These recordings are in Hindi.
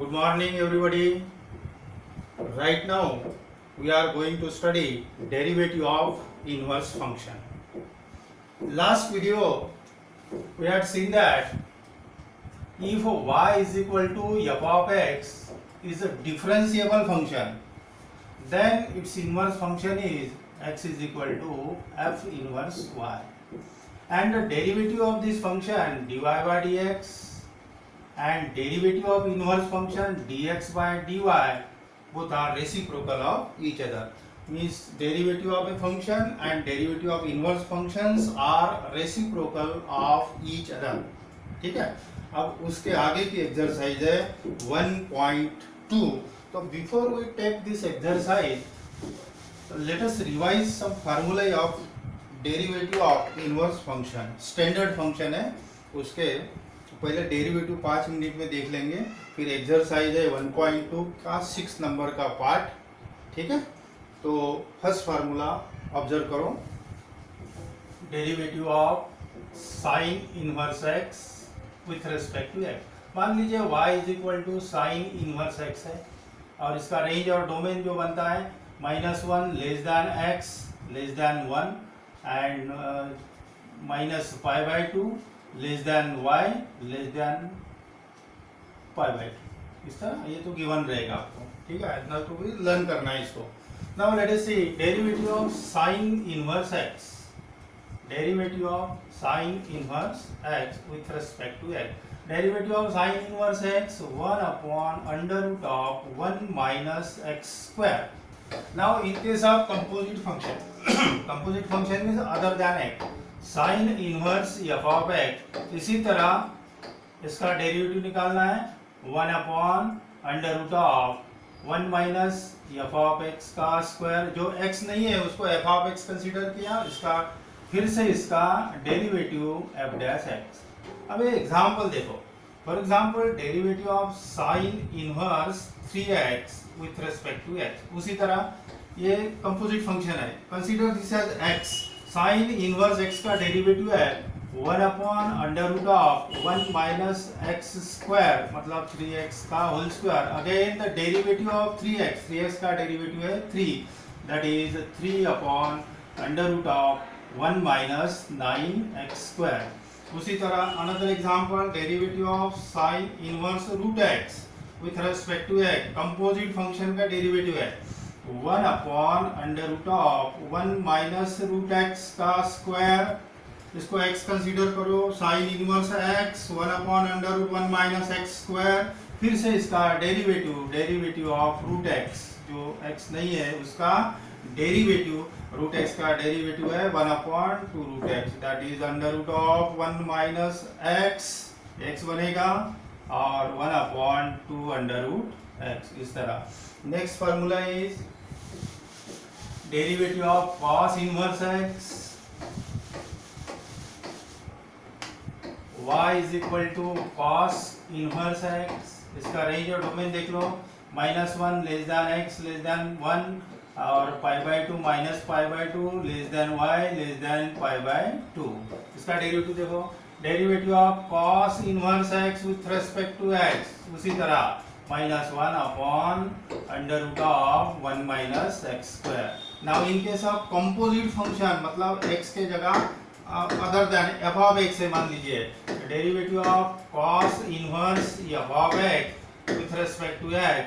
Good morning everybody. Right now we are going to study derivative of inverse function. Last video we had seen that if y is equal to f of x is a differentiable function, then its inverse function is x is equal to f inverse y, and the derivative of this function dy by dx and derivative of inverse function dx by dy both are reciprocal of each other. Means derivative of a function and derivative of inverse functions are reciprocal of each other. ठीक है, अब उसके आगे की एक्सरसाइज है 1.2. तो before we take this exercise let us revise some formula of derivative of inverse function. Standard function है, उसके पहले डेरिवेटिव 5 मिनट में देख लेंगे, फिर एक्सरसाइज है 1.2 का 6 नंबर का पार्ट. ठीक है, तो फर्स्ट फार्मूला ऑब्जर्व करो. Derivative of sine inverse x with respect to x. मान लीजिए y is equal to sine inverse x है और इसका रेंज और डोमेन जो बनता है -1 less than x less than 1 and -π/2 less than y less than π/2. इस तरह ये तो गिवन रहेगा आपको. ठीक है, इतना तो भी लर्न करना है इसको. Now let us see derivative of sine inverse x. Derivative of sine inverse x with respect to x. Derivative of sine inverse x 1/√1 minus x square. Now in case of composite function, composite function means other than x. Sine inverse F of x, इसी तरह इसका डेरिवेटिव निकालना है 1/√1 माइनस एफ ऑफ एक्स का स्क्वायर. जो एक्स नहीं है उसको एफ ऑफ एक्स कंसीडर किया, इसका फिर से इसका डेरिवेटिव एफ डैश एक्स. अब ये एग्जांपल देखो. For example derivative of sine inverse 3x with respect to x. उसी तरह ये कंपोजिट फंक्शन है, consider this as x. Sine inverse x का डेरिवेटिव है 1/√1 माइनस एक्स स्क्वायर, मतलब 3x का whole square. Again the derivative of 3x का डेरिवेटिव है 3, that is 3/√1 minus 9x square. उसी तरह another example derivative of sine inverse √x with respect to x. Composite function का डेरिवेटिव है 1/√1 माइनस √x का स्क्वायर. इसको x कंसीडर करो. Sine inverse x 1/√1 minus x square. फिर से इसका डेरिवेटिव ऑफ √x, जो x नहीं है उसका डेरिवेटिव, √x का डेरिवेटिव है 1/2√x, that is √1 minus x बनेगा और 1/2√x. इस तरह next formula is derivative of cos inverse x. y is equal to cos inverse x. इसका रेंज और डोमेन देख लो, -1 less than x less than 1 और π/2 minus π/2 less than y less than π/2. इसका डेरिवेटिव देखो, derivative of cos inverse x with respect to x. उसी तरह -1/√1 minus x square. Now in case of composite function, मतलब x के जगह other than f of x है, मान लीजिए derivative of cos inverse f of x with respect to x,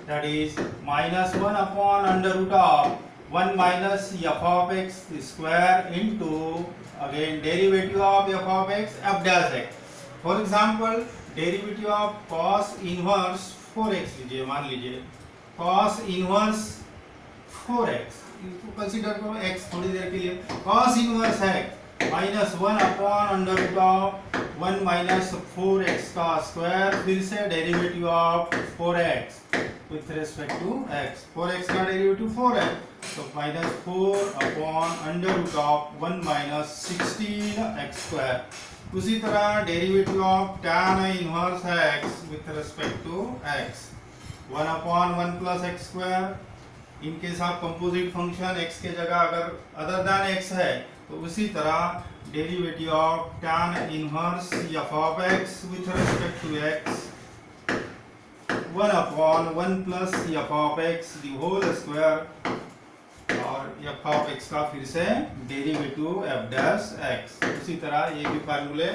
that is -1/√1 minus f of x square into again derivative of f of x f dash x. For example derivative of cos inverse 4x लीजिए, मान लीजिए cos इनवर्स 4x, इसको कंसीडर करो x थोड़ी देर के लिए. cos इनवर्स है -1/√1 माइनस 4x का स्क्वायर. फिर से derivative of 4x with respect to x. 4x का डेरिवेटिव 4 है, तो -4/√1 माइनस 16x स्क्वायर. उसी तरह derivative of tan inverse x with respect to x 1/1 plus x square. In case of composite function x के जगह अगर अदर देन x है, तो उसी तरह derivative of tan inverse f of x with respect to x 1 upon 1 plus f of x the whole square, और एफ ऑफ एक्स का फिर से डेरिवेटिव एफ डैश एक्स। उसी तरह ये भी फार्मूले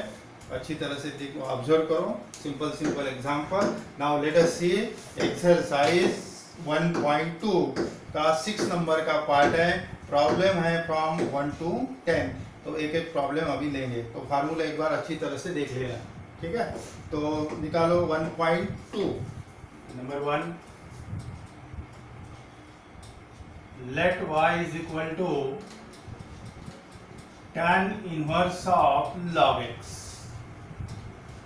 अच्छी तरह से देखो, ऑब्जर्व करो। Simple example. Now let us see exercise 1.2 का 6 नंबर का पार्ट है। प्रॉब्लम है फ्रॉम 1 to 10। तो एक एक प्रॉब्लम अभी लेंगे, तो फार्मूला एक बार अच्छी तरह से देख लेना, ठीक है। तो निकालो 1.2 number 1, let y is equal to tan inverse of log x।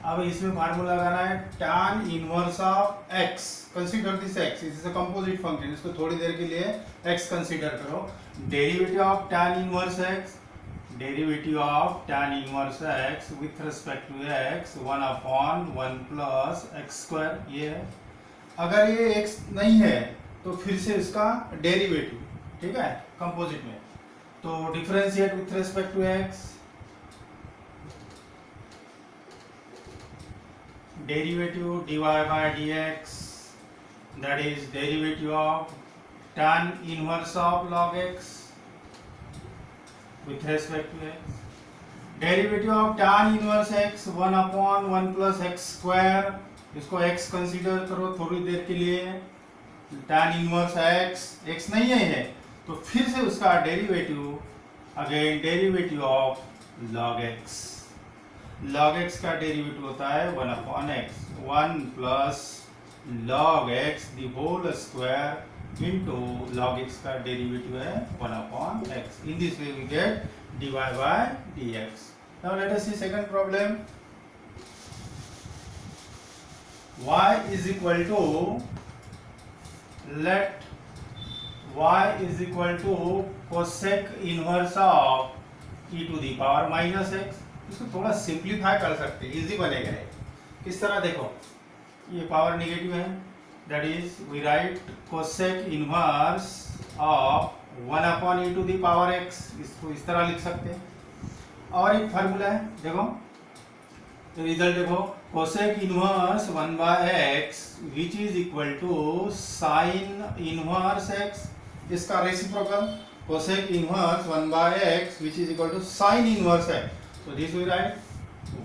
अब इसमें फार्मूला लगाना है tan inverse of x। Consider this x, is a composite function, इसको थोड़ी देर के लिए x कंसीडर करो। Derivative of tan inverse x, derivative of tan inverse x with respect to x 1 upon 1 plus x square, ये है। अगर ये x नहीं है तो फिर से इसका डेरिवेटिव, ठीक है, कंपोजिट में। तो differentiate with respect to x, derivative dy by dx, that is derivative of tan inverse of log x with respect to x, derivative of tan inverse x 1 upon 1 plus x square, इसको x कंसीडर करो थोड़ी देर के लिए। tan इनवर्स x नहीं है तो फिर से उसका derivative, again derivative of log x। log x का डेरिवेटिव होता है 1 upon x, 1 plus log x the whole square into log x का डेरिवेटिव है 1 upon x। In this way we get dy by dx। Now let us see second problem. y is equal to, let y is equal to cosec inverse of e to the power minus x। इसको थोड़ा सिंप्लीफाई कर सकते हैं, इजी बनेगा ये। किस तरह देखो, ये पावर नेगेटिव है, that is we write cosec inverse of 1 upon e to the power x, इसको इस तरह लिख सकते हैं। और एक फार्मूला है, देखो रिजल्ट देखो, cosec inverse 1 by x which is equal to sine inverse x, इसका reciprocal cosec inverse 1 by x which is equal to sine inverse x। So this we write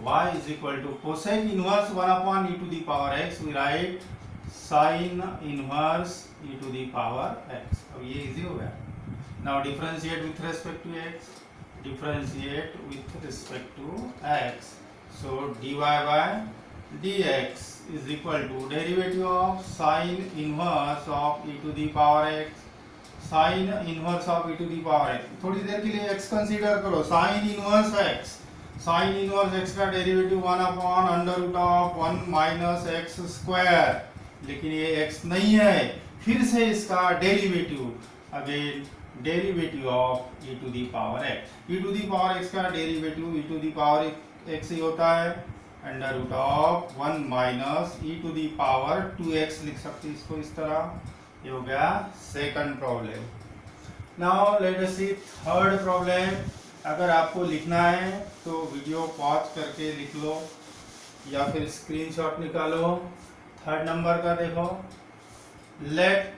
y is equal to cosec inverse 1 upon e to the power x, we write sin inverse e to the power x। अब ये इजी हो गया। Now differentiate with respect to x, differentiate with respect to x, so dy by dx is equal to derivative of sin inverse of e to the power x, sin inverse of e to the power x। थोड़ी देर के लिए x कंसीडर करो, sin inverse x, sine inverse x का derivative 1 upon under root of 1 minus x square, लेकिन ये x नहीं है, फिर से इसका derivative, again derivative of e to the power x। e to the power x का derivative e to the power x ही होता है under root of 1 minus e to the power 2x, लिख सकते इसको इस तरह। ये हो गया second problem. Now let us see third problem. अगर आपको लिखना है तो वीडियो पॉज करके लिख लो या फिर स्क्रीनशॉट निकालो। थर्ड नंबर का देखो, let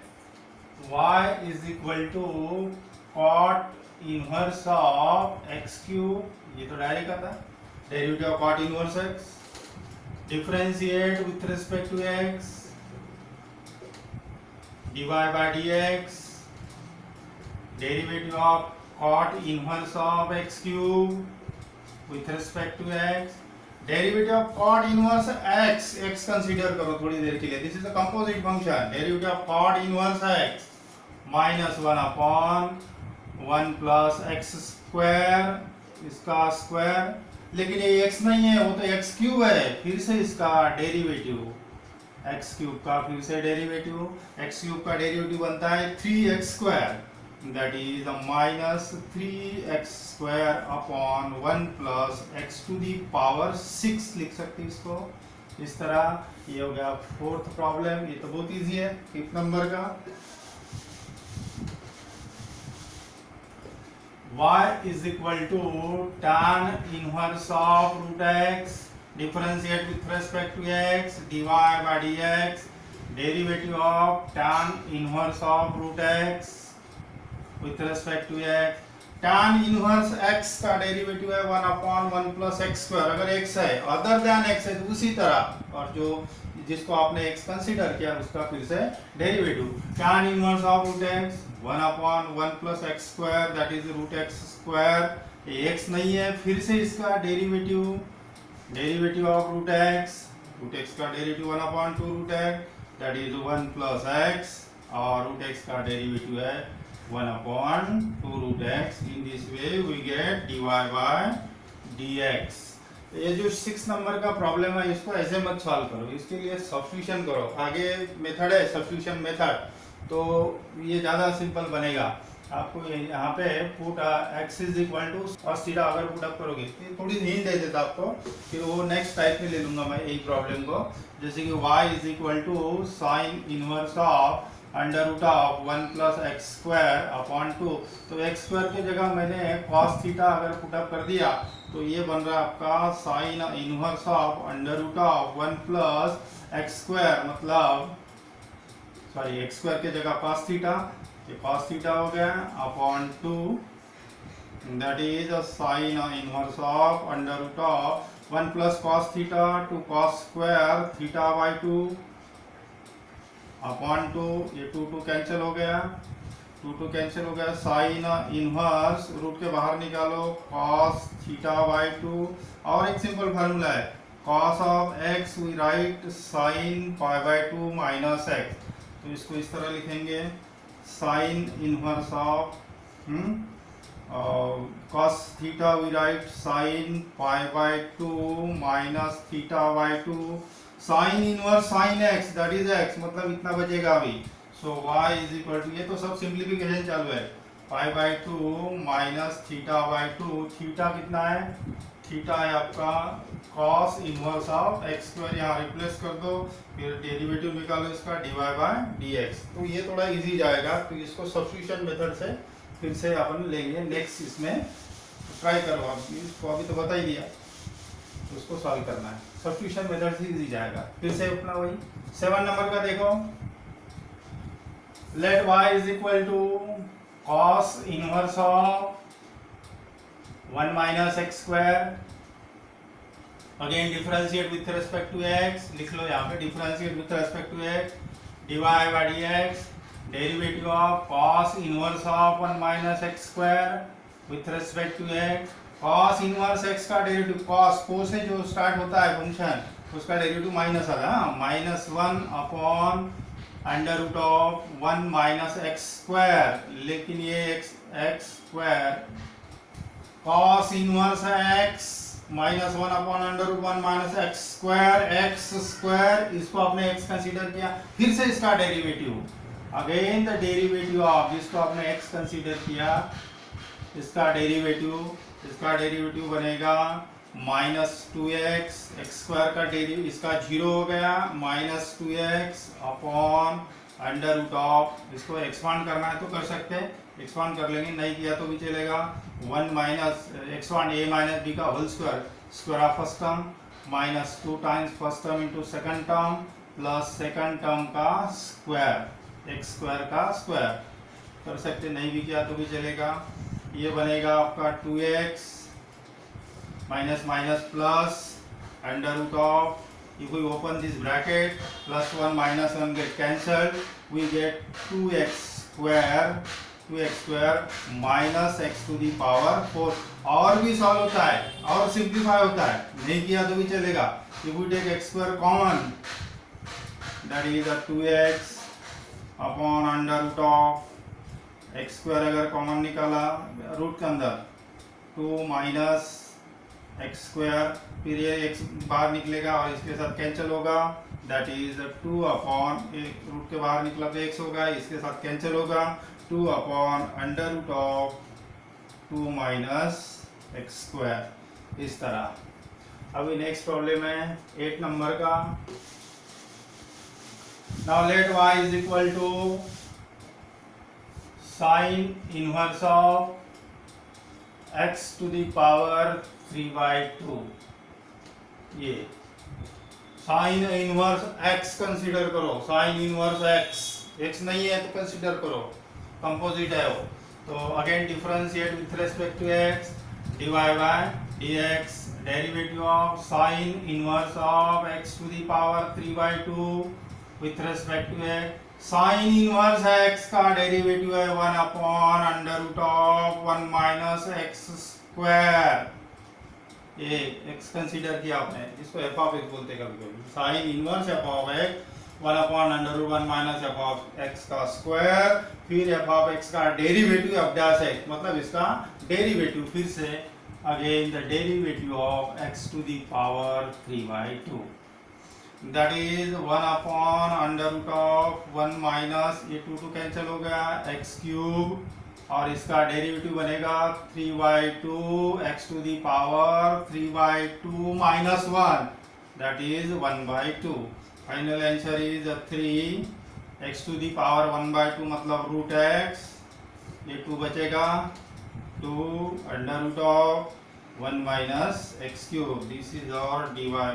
y is equal to cot inverse of x cube, ये तो डायरेक्ट आता है, derivative of cot inverse x, differentiate with respect to x, dy by dx, derivative of cot inverse of x cube with respect to x, derivative of cot inverse x consider करो थोड़ी देर के लिए। this is a composite function, derivative of cot inverse x minus 1 upon 1 plus x square, इसका स्क्वायर, लेकिन ये x नहीं है, वो तो x क्यूब है, फिर से इसका डेरिवेटिव x क्यूब का, फिर से डेरिवेटिव x क्यूब का डेरिवेटिव बनता है 3x square, that is a minus 3x square upon 1 plus x to the power 6, लिख सकते हैं इसको इस तरह। ये हो गया फोर्थ प्रॉब्लम। ये तो बहुत इजी है। फिफ्थ नंबर का, y is equal to tan inverse of root x, differentiate with respect to x, dy by dx, derivative of tan inverse of root x with respect to x. tan inverse x का डेरिवेटिव है 1/1 प्लस एक्स स्क्वायर। अगर x है अदर देन x है तो उसी तरह, और जो जिसको आपने x कंसीडर किया उसका फिर से derivative. tan inverse of root x 1/1 plus x square that is root x square. ये x नहीं है, फिर से इसका derivative, derivative of root x का derivative 1/2 root x that is 1 plus x, और रूट x का डेरिवेटिव है 1/2 root x। In this way we get dy by dx। ये जो 6 नंबर का प्रॉब्लम है इसको ऐसे मत सॉल्व करो, इसके लिए सब्स्टिट्यूशन करो। आगे मेथड है सब्स्टिट्यूशन मेथड, तो ये ज़्यादा सिंपल बनेगा। आपको यहाँ पे put x is equal to cos theta अगर पुट अप करोगे, तो थोड़ी हिंट दे देता आपको, फिर वो नेक्स्ट टाइप में ले लूंगा मैं यही प्रॉब्लम को। जैसे कि y is equal to sine inverse of under root of 1 plus x square upon 2। तो एक्स स्क्वायर की जगह मैंने cos थीटा अगर पुट अप कर दिया तो ये बन रहा है आपका sine inverse of under root of 1 plus x square, मतलब सॉरी एक्स स्क्वायर की जगह cos थीटा, ये cos थीटा हो गया upon 2 that is sine inverse of under root of 1 plus cos theta two cos square theta by 2 upon 2। ये 2 कैंसिल हो गया, 2 कैंसिल हो गया। साइन इनवर्स रूट के बाहर निकालो cos थीटा बाई 2, और एक सिंपल फार्मूला है cos of x we write sine pi by 2 minus x. तो इसको इस तरह लिखेंगे sine inverse of cos theta we write sine pi by 2 minus theta by 2। Sine inverse sine x that is x, मतलब इतना बचेगा अभी। So y is equal to, ये तो सब सिंप्लीफिकेशन चालू है, pi by 2 minus theta by 2। Theta कितना है, थीटा है आपका cos inverse of x square, यहाँ रिप्लेस कर दो, फिर डेरिवेटिव निकालो इसका dy बाय dx। तो ये थोड़ा इजी जाएगा, तो इसको सब्स्टिट्यूशन मेथड से फिर से अपन लेंगे नेक्स्ट। इसमें ट्राई करो आप, इसको अभी तो बता ही दिया, तो उसको सॉल्व करना है सब्स्टिट्यूशन मेथड से इजी जाएगा। फिर से अपना वही 7 नंबर का देखो, let y is equal to cos inverse of 1 minus x square. Again differentiate with respect to x, लिख लो यहाँ पे differentiate with respect to x, dy by dx, derivative of cos inverse of 1 minus x square with respect to x। cos inverse x का डेरिवेटिव cos से जो स्टार्ट होता है फंक्शन, उसका डेरिवेटिव माइनस आता है, minus 1 upon under root of 1 minus x square. लेकिन ये एक्स स्क्वायर cos इनवर्स है x minus 1 upon under root 1 minus x square, इसको आपने x कंसीडर किया, फिर से इसका derivative again the derivative of जिसको आपने x कंसीडर किया, इसका डेरिवेटिव बनेगा माइनस 2x, एक्स स्क्वायर का डेरिवेटिव इसका 0 हो गया, minus 2x upon under root of, इसको एक्सपांड करना है तो कर सकते हैं, एक्सपांड कर लेंगे, नहीं किया तो भी चलेगा, 1 minus expand a minus b का whole square, square of first term minus 2 times first term into second term plus second term का स्क्वायर, एक्स स्क्वायर का स्क्वायर कर सकते, नहीं भी किया तो भी चलेगा। ये बनेगा आपका 2x minus minus plus under root of, if we open this bracket plus 1 minus 1 get cancelled, we get 2x square minus x to the power 4। और भी सॉल्व होता है और सिंप्लीफाई होता है, नहीं किया तो भी चलेगा। if we take x square common that is a 2x upon under root of x square, अगर कॉमन निकाला रूट के अंदर 2 माइनस एक्स स्क्वायर, फिर ये एक्स बाहर निकलेगा और इसके साथ कैंसिल होगा, दैट इज 2 अपॉन, रूट के बाहर निकला तो एक्स होगा, इसके साथ कैंसिल होगा, 2 upon under root of 2 minus x square, इस तरह। अभी नेक्स्ट प्रॉब्लम है 8 नंबर का। Now let y is equal to sin inverse of x to the power 3/2। ये साइन इनवर्स x कंसीडर करो, साइन इनवर्स x नहीं है तो कंसीडर करो, कंपोजिट है वो। तो again differentiate with respect to x, dy by dx, derivative of sine inverse of x to the power 3/2 with respect to x। Sine inverse x का डेरिवेटिव है 1 upon under root of 1 minus x square. ये x कंसीडर किया आपने, इसको f ऑफ x बोलते हैं कभी कभी। Sine inverse f of x 1 upon under root 1 minus f of x का स्क्वायर, फिर f ऑफ x का डेरिवेटिव f डैश x, मतलब इसका डेरिवेटिव फिर से again the derivative of x to the power 3/2, that is 1 upon under root of 1 minus, ये 2 कैंसिल हो गया, x क्यूब, और इसका डेरिवेटिव बनेगा 3/2 x to the power 3/2 minus 1, that is 1/2। Final answer is 3 x to the power 1/2 मतलब रूट x, ये 2 बचेगा, 2 under root of 1 minus x cube. This is और dy by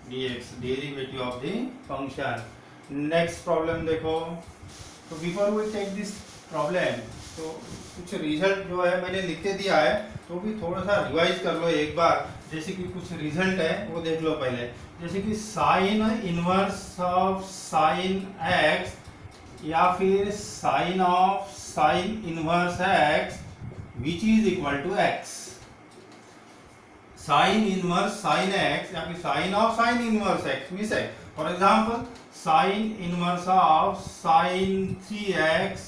dx, derivative of the function. Next problem देखो। तो before we take this problem, तो कुछ रिजल्ट जो है मैंने लिख के दिया है, तो भी थोड़ा सा रिवाइज कर लो एक बार। जैसे कि कुछ रिजल्ट है वो देख लो पहले, जैसे कि sine inverse of sine x या फिर sine of sine inverse x which is equal to x। Sine inverse sine x या फिर sine of sine inverse x means है, for example sine inverse of sine 3x,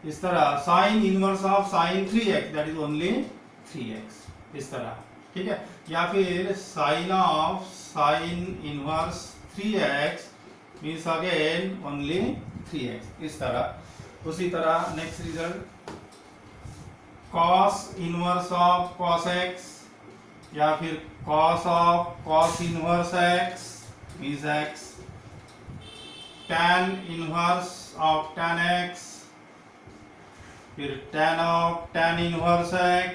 इस तरह sine inverse of sine 3x that is only 3x, इस तरह, ठीक है। या फिर sine of sine inverse 3x means again only 3x, इस तरह। उसी तरह next result, cos inverse of cos x या फिर cos of cos inverse x means x, tan inverse of tan x, फिर tan of tan inverse x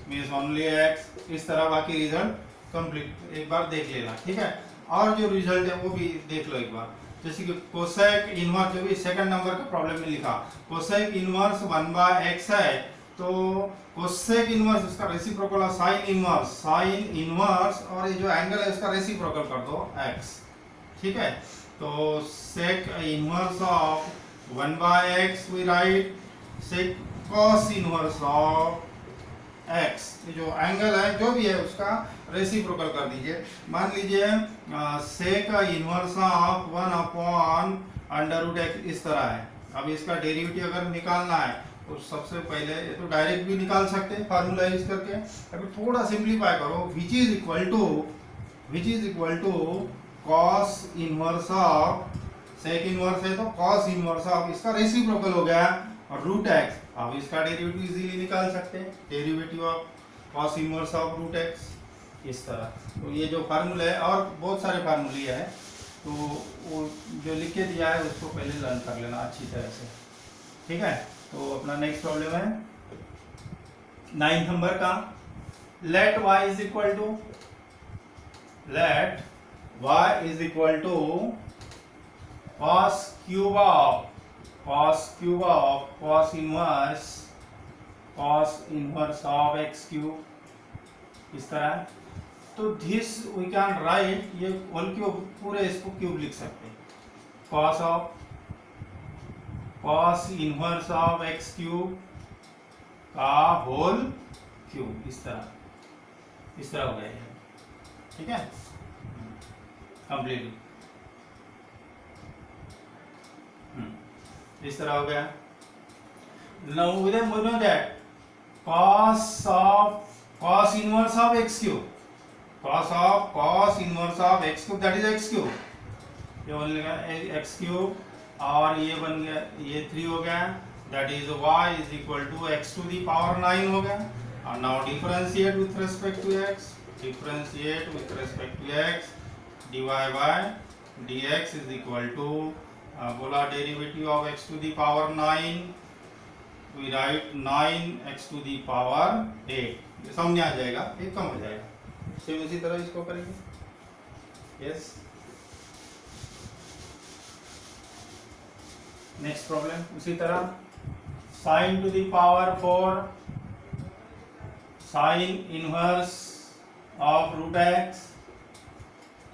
means only x, इस तरह बाकी रिजल्ट कंप्लीट एक बार देख लेना, ठीक है। और जो रिजल्ट है वो भी देख लो एक बार, जैसे कि कोसेक इनवर्स, जो भी सेकंड नंबर का प्रॉब्लम में लिखा, कोसेक इनवर्स 1/x है, तो कोसेक इनवर्स उसका रेसिप्रोकल है साइन इनवर्स और ये जो एंगल है उसका रेसिप्रोकल कर दो x, ठीक है। तो sec inverse of 1/x we write sec cos inverse of x, ये जो एंगल है जो भी है उसका रेसिप्रोकल कर दीजिए। मान लीजिए sec inverse of 1 upon under root x इस तरह है। अब इसका डेरिवेटिव अगर निकालना है तो सबसे पहले ये तो डायरेक्ट भी निकाल सकते हैं फार्मूला यूज करके, अभी थोड़ा सिंप्लीफाई करो, which is equal to cos inverse of sec inverse है तो cos इनवर्स ऑफ इसका रेसिप्रोकल हो गया और रूट x। अब इसका डेरिवेटिव इजीली निकाल सकते हैं, derivative of cos inverse of root x, इस तरह। तो ये जो फार्मूला है और बहुत सारे फार्मूले हैं, तो वो जो लिख के दिया है उसको पहले लर्न कर लेना अच्छी तरह से, ठीक है। तो अपना नेक्स्ट प्रॉब्लम है 9 नंबर का, let y is equal to cos cube of cos inverse of x cube, इस तरह। तो दिस वी कैन राइट, ये होल क्यूब पूरे इसको क्यूब लिख सकते हैं, cos inverse of x cube का होल क्यूब, इस तरह हो गया, ठीक है, कंप्लीटली इस तरह हो गया। Now we know that cos inverse of x cube, cos inverse of x cube that is x cube, ये बन गया x क्यूब और ये बन गया ये 3 हो गया, that is y is equal to x to the power 9 हो गया। और now differentiate with respect to x, dy by dx is equal to, बोला derivative of x to the power 9, we write 9x to the power 8, ये सामने आ जाएगा, एक कम हो जाएगा। सेम इसी तरह इसको करेंगे, यस। नेक्स्ट प्रॉब्लम उसी तरह, sine to the power 4 sine inverse of root x.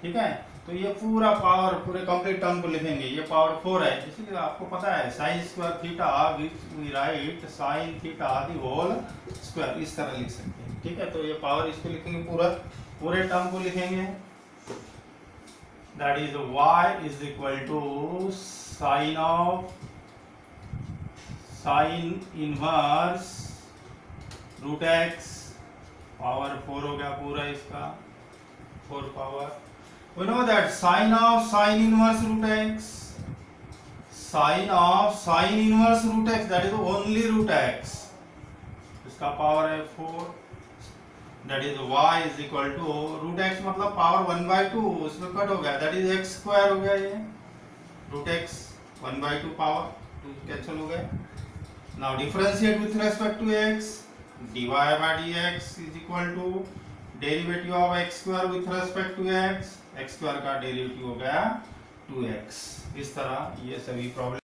ठीक है, तो ये पूरा पावर पूरे कंप्लीट टर्म को लिखेंगे। ये पावर 4 है, इसलिए आपको पता है sine square theta which we write sine theta the whole square, इस तरह लिख सकते हैं। ठीक है, तो ये पावर इसको लिखेंगे, पूरे टर्म को लिखेंगे। That is y is equal to sine of sine inverse root x, power 4 हो गया पूरा इसका, 4 power. We know that sine of sine inverse root x, sine of sine inverse root x, that is only root x, इसका पावर है 4, that is y is equal to root x मतलब पावर 1/2, उसमें कट हो गया, that is x स्क्वायर हो गया, ये root x 1/2 पावर 2 कैंसिल हो गए। Now differentiate with respect to x, dy by dx is equal to derivative of x square with respect to x, x square का डेरिवेटिव हो गया 2x। इस तरह ये सभी प्रॉब्लम